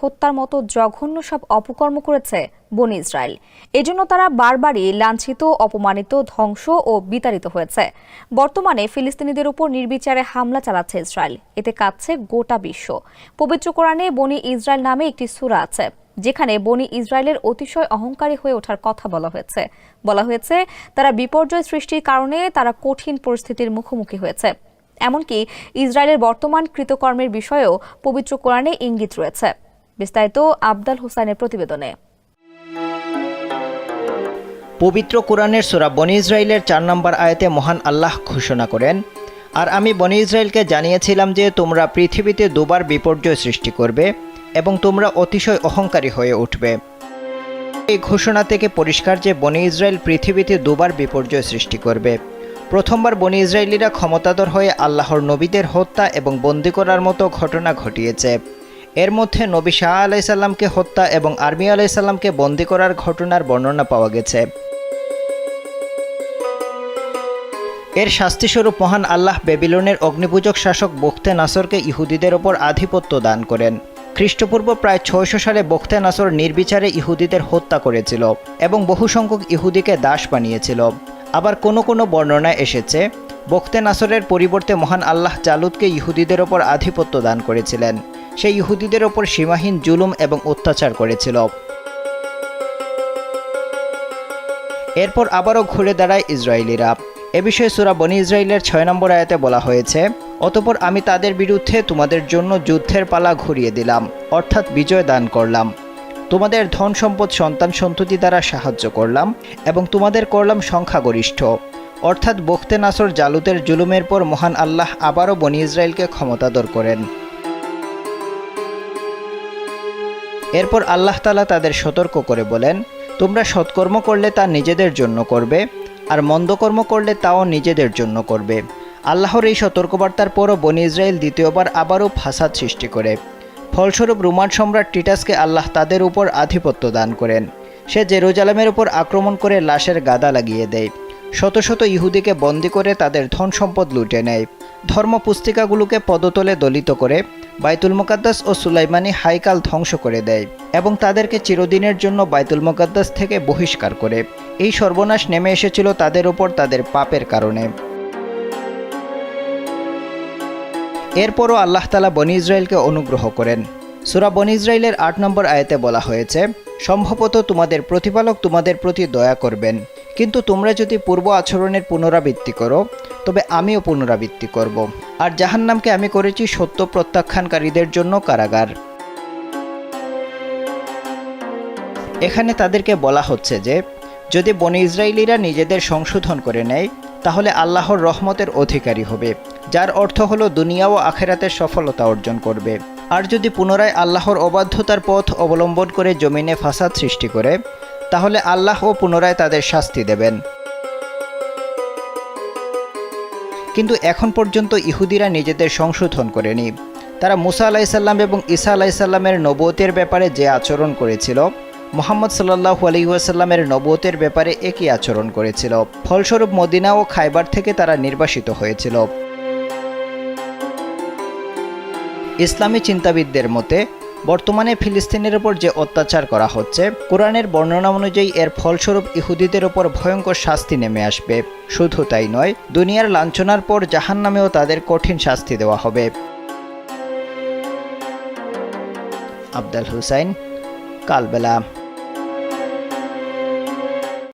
হত্যার মতো জঘন্য সব অপকর্ম করেছে বনী ইসরায়েল। এজন্য তারা বারবারই লাঞ্ছিত, অপমানিত, ধ্বংস ও বিতাড়িত হয়েছে। বর্তমানে ফিলিস্তিনিদের উপর নির্বিচারে হামলা চালাচ্ছে ইসরায়েল। এতে কাঁদছে গোটা বিশ্ব। পবিত্র কোরআনে বনী ইসরায়েল নামে একটি সূরা আছে, যেখানে বনী ইসরায়েলের অতিশয় অহংকারী হয়ে ওঠার কথা বলা হয়েছে তারা বিপর্যয় সৃষ্টির কারণে তারা কঠিন পরিস্থিতির মুখোমুখি হয়েছে। এমনকি ইসরায়েলের বর্তমান কৃতকর্মের বিষয়েও পবিত্র কোরআনে ইঙ্গিত রয়েছে। বিস্তারিত আবদাল হোসাইনের প্রতিবেদনে। পবিত্র কোরআনের সূরা বনী ইসরাইলের 4 নম্বর আয়াতে মহান আল্লাহ ঘোষণা করেন, আর আমি বনী ইসরায়েলকে জানিয়েছিলাম যে তোমরা পৃথিবীতে দুবার বিপর্যয় সৃষ্টি করবে এবং তোমরা অতিশয় অহংকারী হয়ে উঠবে। এই ঘোষণা থেকে পরিষ্কার যে বনী ইসরায়েল পৃথিবীতে দুবার বিপর্যয় সৃষ্টি করবে। প্রথমবার বনী ইসরায়েলিরা ক্ষমতাধর হয়ে আল্লাহর নবীদের হত্যা এবং বন্দী করার মতো ঘটনা ঘটিয়েছে। এর মধ্যে নবী শাহ আলাইসাল্লামকে হত্যা এবং আরমি আলাইসাল্লামকে বন্দী করার ঘটনার বর্ণনা পাওয়া গেছে। এর শাস্তিস্বরূপ মহান আল্লাহ বেবিলনের অগ্নিপূজক শাসক বখতে নাসরকে ইহুদিদের ওপর আধিপত্য দান করেন। খ্রিস্টপূর্ব প্রায় 600 সালে বখতে নাসর নির্বিচারে ইহুদিদের হত্যা করেছিল এবং বহু সংখ্যক ইহুদিকে দাস বানিয়েছিল। আবার কোনো কোনো বর্ণনায় এসেছে বখতে নাসরের পরিবর্তে মহান আল্লাহ জালুদকে ইহুদিদের ওপর আধিপত্য দান করেছিলেন। সে ইহুদিদের ওপর সীমাহীন জুলুম এবং অত্যাচার করেছিল। এরপর আবারও ঘুরে দাঁড়ায় ইসরায়েলিরা। এ বিষয়ে সূরা বনী ইসরাইলের 6 নম্বর আয়াতে বলা হয়েছে, অতঃপর আমি তাদের বিরুদ্ধে তোমাদের জন্য যুদ্ধের পালা ঘুরিয়ে দিলাম, অর্থাৎ বিজয় দান করলাম। তোমাদের ধন সম্পদ সন্তান সন্ততি দ্বারা সাহায্য করলাম এবং তোমাদের করলাম সংখ্যাগরিষ্ঠ। অর্থাৎ বখতে নাসর জালুতের জুলুমের পর মহান আল্লাহ আবারও বনী ইসরায়েলকে ক্ষমতাধর করেন। এরপর আল্লাহ তাআলা তাদের সতর্ক করে বলেন, তোমরা সৎকর্ম করলে তা নিজেদের জন্য করবে, আর মন্দকর্ম করলে তাও নিজেদের জন্য করবে। আল্লাহর এই সতর্কবার্তার পরও বনী ইসরায়েল দ্বিতীয়বার আবারও ফাসাদ সৃষ্টি করে। ফলস্বরূপ রোমান সম্রাট টিটাসকে আল্লাহ তাদের উপর আধিপত্য দান করেন। সে জেরুজালেমের উপর আক্রমণ করে লাশের গাদা লাগিয়ে দেয়। শত শত ইহুদিকে বন্দী করে তাদের ধন সম্পদ লুটে নেয়। ধর্ম পুস্তিকাগুলোকে পদতলে দলিত করে বাইতুল মুকাদ্দাস ও সুলাইমানি হাইকাল ধ্বংস করে দেয় এবং তাদেরকে চিরদিনের জন্য বাইতুল মুকাদ্দাস থেকে বহিষ্কার করে। এই সর্বনাশ নেমে এসেছিল তাদের উপর তাদের পাপের কারণে। এরপরও আল্লাহ তাআলা বনী ইসরায়েলকে অনুগ্রহ করেন। সূরা বনী ইসরাইলের 8 নম্বর আয়াতে বলা হয়েছে, সম্ভবত তোমাদের প্রতিপালক তোমাদের প্রতি দয়া করবেন, কিন্তু তোমরা যদি পূর্ব আচরণের পুনরাবৃত্তি করো তবে আমিও পুনরাবৃত্তি করব, আর জাহান্নামকে আমি করেছি সত্য প্রত্যাখ্যানকারীদের জন্য কারাগার। এখানে তাদেরকে বলা হচ্ছে যে যদি বনী ইসরায়েলিরা নিজেদের সংশোধন করে নেয় তাহলে আল্লাহর রহমতের অধিকারী হবে, যার অর্থ হলো দুনিয়া ও আখিরাতের সফলতা অর্জন করবে। আর যদি পুনরায় আল্লাহর অবাধ্যতার পথ অবলম্বন করে জমিনে ফাসাদ সৃষ্টি করে তাহলে আল্লাহও পুনরায় তাদের শাস্তি দেবেন। কিন্তু এখন পর্যন্ত ইহুদিরা নিজেদের সংশোধন করেনি। তারা মুসা আলাইসাল্লাম এবং ঈসা আলাইসাল্লামের নবুয়তের ব্যাপারে যে আচরণ করেছিল, মুহাম্মদ সাল্লাল্লাহু আলাইহি ওয়াসাল্লামের নবুয়তের ব্যাপারে একই আচরণ করেছিল। ফলস্বরূপ মদিনা ও খায়বার থেকে তারা নির্বাসিত হয়েছিল। ইসলামী চিন্তাবিদদের মতে বর্তমানে ফিলিস্তিনের উপর যে অত্যাচার করা হচ্ছে, কোরআনের বর্ণনা অনুযায়ী এর ফলস্বরূপ ইহুদিদের উপর ভয়ঙ্কর শাস্তি নেমে আসবে। শুধু তাই নয়, দুনিয়ার লাঞ্ছনার পর জাহান্নামেও তাদের কঠিন শাস্তি দেওয়া হবে। আবদাল হুসাইন, কালবেলা।